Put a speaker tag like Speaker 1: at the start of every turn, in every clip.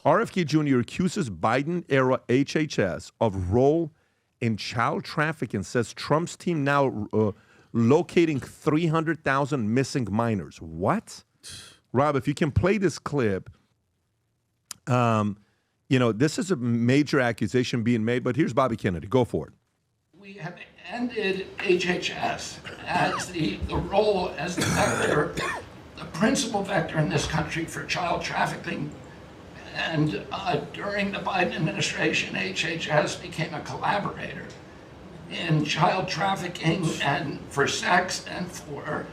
Speaker 1: RFK Jr. accuses Biden-era HHS of role in child trafficking, says Trump's team now locating 300,000 missing minors. What? Rob, if you can play this clip, this is a major accusation being made, but here's Bobby Kennedy. Go for it.
Speaker 2: We have ended HHS as the role as the vector, the principal vector in this country for child trafficking. And during the Biden administration, HHS became a collaborator in child trafficking and for sex and for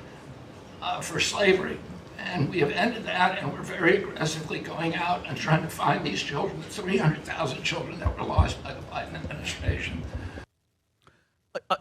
Speaker 2: slavery. And we have ended that, and we're very aggressively going out and trying to find these children, the 300,000 children that were lost by the Biden administration.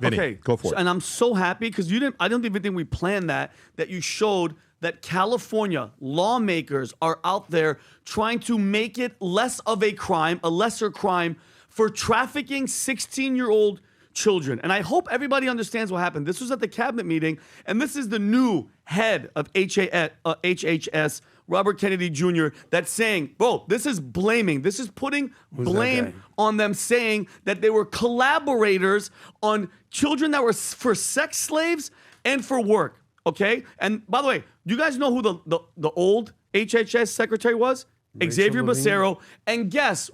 Speaker 1: Vinny,
Speaker 3: okay,
Speaker 1: go for it.
Speaker 3: And I'm so happy because I don't even think we planned that you showed that California lawmakers are out there trying to make it less of a crime, a lesser crime for trafficking 16-year-old children. And I hope everybody understands what happened. This was at the cabinet meeting, and this is the new head of HHS, Robert Kennedy Jr., that's saying, bro, this is blaming. This is putting blame on them, saying that they were collaborators on children that were for sex slaves and for work. Okay? And by the way, do you guys know who the old HHS secretary was? Xavier Becerra. And guess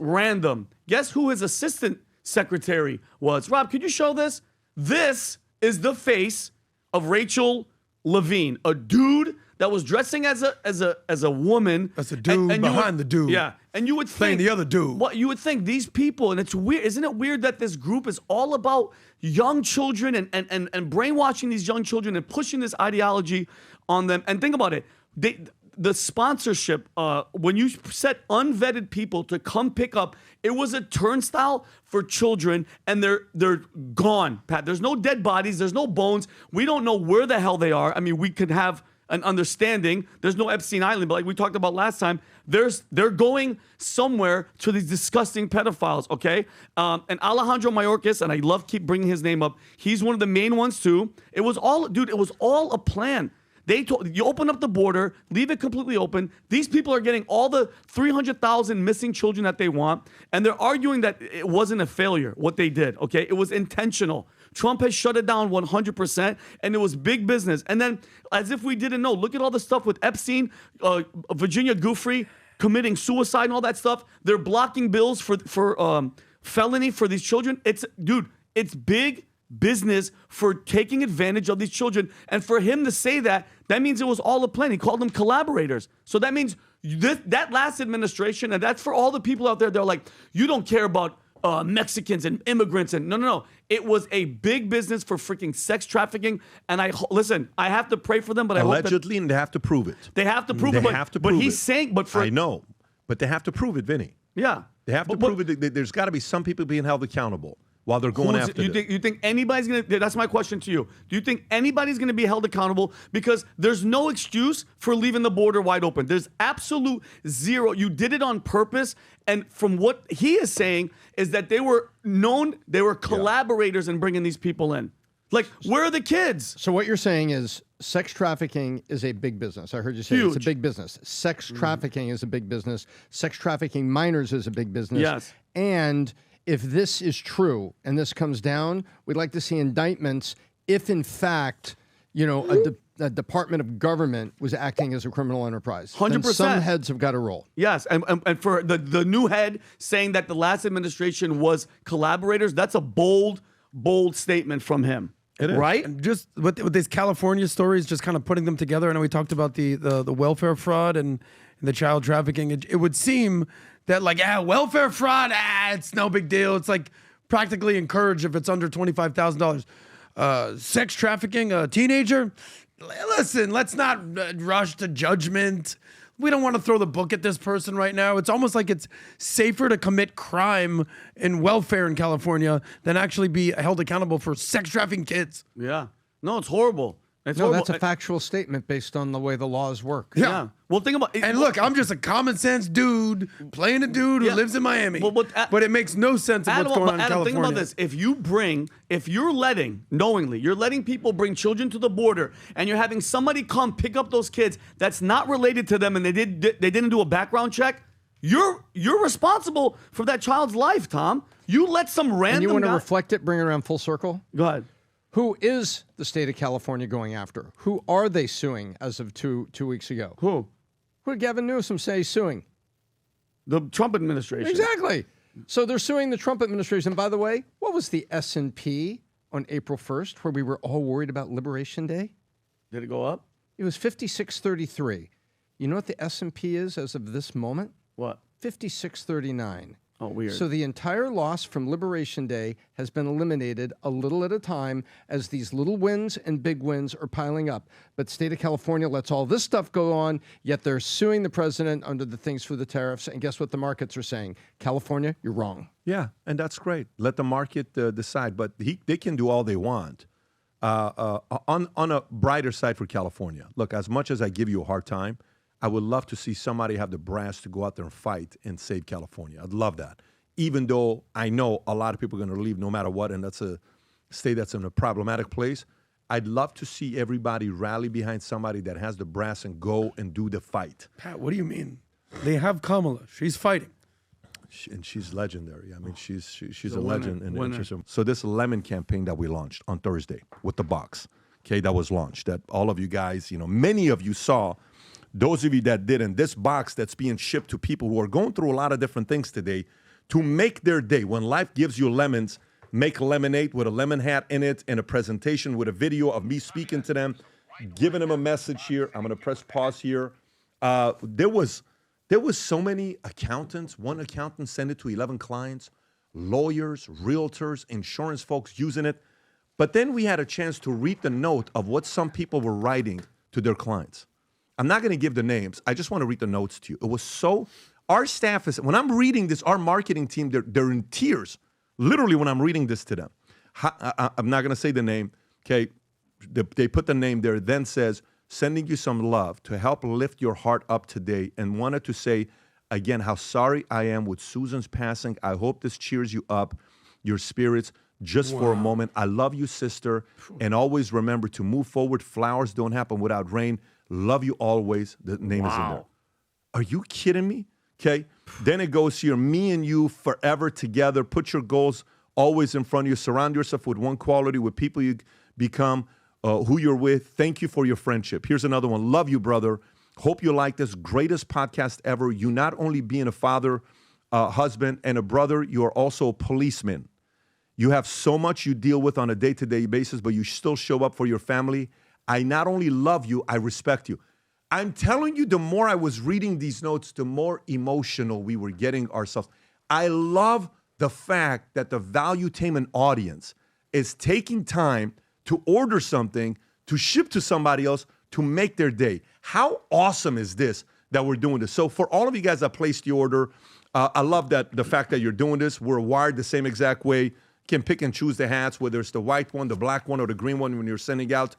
Speaker 3: who his assistant secretary was? Rob, could you show this? This is the face of Rachel Levine, a dude that was dressing as a woman.
Speaker 4: That's a dude and behind the dude.
Speaker 3: Yeah. And you would
Speaker 4: playing
Speaker 3: think
Speaker 4: the other dude.
Speaker 3: What you would think these people, and it's weird, isn't it weird that this group is all about young children and brainwashing these young children and pushing this ideology on them? And think about it. The sponsorship, when you set unvetted people to come pick up, it was a turnstile for children, and they're gone, Pat. There's no dead bodies. There's no bones. We don't know where the hell they are. I mean, we could have an understanding. There's no Epstein Island, but like we talked about last time, they're going somewhere to these disgusting pedophiles, okay? And Alejandro Mayorkas, and I keep bringing his name up, he's one of the main ones too. It was all a plan. They told you open up the border, leave it completely open. These people are getting all the 300,000 missing children that they want, and they're arguing that it wasn't a failure, what they did, okay? It was intentional. Trump has shut it down 100%, and it was big business. And then, as if we didn't know, look at all the stuff with Epstein, Virginia Giuffre committing suicide and all that stuff. They're blocking bills for felony for these children. It's big business for taking advantage of these children. And for him to say that means it was all a plan. He called them collaborators. So that means that last administration, and that's for all the people out there, they're like, you don't care about Mexicans and immigrants. And no. It was a big business for freaking sex trafficking. And I have to pray for them, but
Speaker 1: allegedly, and they have to prove it.
Speaker 3: They have to prove it. But he's saying, I
Speaker 1: know, but they have to prove it, Vinny.
Speaker 3: Yeah.
Speaker 1: They have to prove it. There's got to be some people being held accountable while they're going after it.
Speaker 3: You think anybody's going to, that's my question to you. Do you think anybody's going to be held accountable? Because there's no excuse for leaving the border wide open. There's absolute zero. You did it on purpose. And from what he is saying is that they were collaborators in bringing these people in. Like, where are the kids?
Speaker 5: So what you're saying is sex trafficking is a big business. I heard you say it's a big business. Sex trafficking is a big business. Sex trafficking minors is a big business.
Speaker 3: Yes.
Speaker 5: And if this is true and this comes down, we'd like to see indictments if, in fact, a department of government was acting as a criminal enterprise.
Speaker 3: 100%.
Speaker 5: Then some heads have got to roll.
Speaker 3: Yes, and for the new head saying that the last administration was collaborators, that's a bold statement from him.
Speaker 4: It is.
Speaker 3: Right?
Speaker 4: And just with these California stories, just kind of putting them together. I know we talked about the welfare fraud and the child trafficking. It would seem that welfare fraud, it's no big deal. It's like practically encouraged if it's under $25,000. Sex trafficking, a teenager, listen, let's not rush to judgment. We don't want to throw the book at this person right now. It's almost like it's safer to commit crime in welfare in California than actually be held accountable for sex trafficking kids.
Speaker 3: Yeah. No, it's horrible.
Speaker 5: No, that's a factual statement based on the way the laws work.
Speaker 3: Yeah. Well, think about it.
Speaker 4: And look, I'm just a common sense dude playing a dude who lives in Miami. But it makes no sense of what's going on in California.
Speaker 3: Think about this. If you're letting people bring children to the border and you're having somebody come pick up those kids that's not related to them and they didn't do a background check, You're responsible for that child's life, Tom. You let some random
Speaker 5: And you want to
Speaker 3: guy-
Speaker 5: reflect it, bring it around full circle?
Speaker 3: Go ahead.
Speaker 5: Who is the state of California going after? Who are they suing as of two weeks ago?
Speaker 3: Who?
Speaker 5: Who did Gavin Newsom say he's suing?
Speaker 3: The Trump administration.
Speaker 5: Exactly. So they're suing the Trump administration. By the way, what was the S&P on April 1st where we were all worried about Liberation Day?
Speaker 3: Did it go up?
Speaker 5: It was 56.33. You know what the S&P is as of this moment?
Speaker 3: What?
Speaker 5: 56.39.
Speaker 3: Oh, weird.
Speaker 5: So the entire loss from Liberation Day has been eliminated a little at a time as these little wins and big wins are piling up. But the state of California lets all this stuff go on, yet they're suing the president under the things for the tariffs. And guess what the markets are saying? California, you're wrong.
Speaker 1: Yeah, and that's great. Let the market decide, but they can do all they want. On a brighter side for California, look, as much as I give you a hard time, I would love to see somebody have the brass to go out there and fight and save California. I'd love that. Even though I know a lot of people are going to leave no matter what, and that's a state that's in a problematic place, I'd love to see everybody rally behind somebody that has the brass and go and do the fight.
Speaker 4: Pat, what do you mean? They have Kamala. She's fighting.
Speaker 1: And she's legendary. I mean, she's a
Speaker 3: winner.
Speaker 1: legend. And
Speaker 3: Winner.
Speaker 1: interesting. So this lemon campaign that we launched on Thursday with the box, okay, that was launched, that all of you guys, many of you saw. Those of you that didn't, this box that's being shipped to people who are going through a lot of different things today to make their day. When life gives you lemons, make lemonade with a lemon hat in it and a presentation with a video of me speaking to them, giving them a message here. I'm going to press pause here. There was so many accountants. One accountant sent it to 11 clients, lawyers, realtors, insurance folks using it. But then we had a chance to read the note of what some people were writing to their clients. I'm not going to give the names. I just want to read the notes to you. It was so, our staff is, when I'm reading this, our marketing team, they're in tears, literally when I'm reading this to them. I'm not going to say the name, okay? They put the name there, then says, sending you some love to help lift your heart up today, and wanted to say, again, how sorry I am with Susan's passing. I hope this cheers you up, your spirits, just for a moment. I love you, sister, and always remember to move forward. Flowers don't happen without rain. Love you always. The name is in there. Are you kidding me? Okay. Then it goes here, me and you forever together. Put your goals always in front of you. Surround yourself with one quality, with people you become, who you're with. Thank you for your friendship. Here's another one. Love you, brother. Hope you like this. Greatest podcast ever. You not only being a father, husband, and a brother, you are also a policeman. You have so much you deal with on a day-to-day basis, but you still show up for your family. I not only love you, I respect you. I'm telling you, the more I was reading these notes, the more emotional we were getting ourselves. I love the fact that the Valuetainment audience is taking time to order something, to ship to somebody else, to make their day. How awesome is this that we're doing this? So for all of you guys that placed the order, I love that the fact that you're doing this. We're wired the same exact way. You can pick and choose the hats, whether it's the white one, the black one, or the green one when you're sending out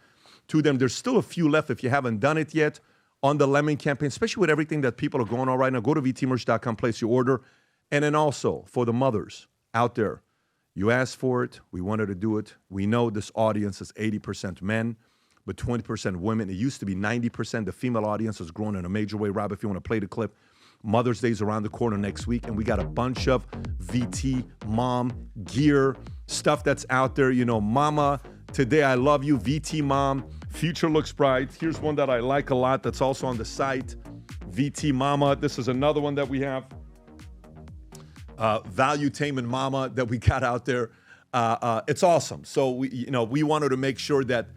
Speaker 1: to them. There's still a few left if you haven't done it yet on the lemon campaign, especially with everything that people are going on right now. Go to vtmerch.com, place your order. And then also for the mothers out there, you asked for it. We wanted to do it. We know this audience is 80% men, but 20% women. It used to be 90%. The female audience has grown in a major way. Rob, if you want to play the clip, Mother's Day is around the corner next week, and we got a bunch of VT mom gear, stuff that's out there. Mama, today I love you, VT mom. Future looks bright. Here's one that I like a lot that's also on the site. VT Mama. This is another one that we have. Valuetainment Mama that we got out there. It's awesome. So we wanted to make sure that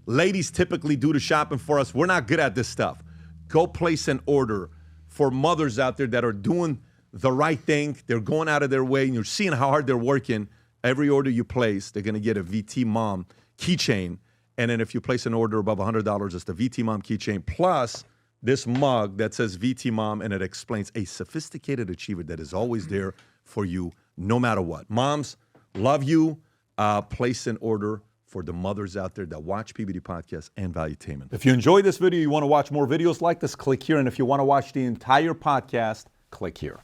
Speaker 1: ladies typically do the shopping for us. We're not good at this stuff. Go place an order for mothers out there that are doing the right thing. They're going out of their way, and you're seeing how hard they're working. Every order you place, they're going to get a VT Mom keychain. And then if you place an order above $100, it's the VT Mom keychain, plus this mug that says VT Mom, and it explains a sophisticated achiever that is always there for you no matter what. Moms, love you. Place an order for the mothers out there that watch PBD Podcast and Valuetainment. If you enjoyed this video, you want to watch more videos like this, click here. And if you want to watch the entire podcast, click here.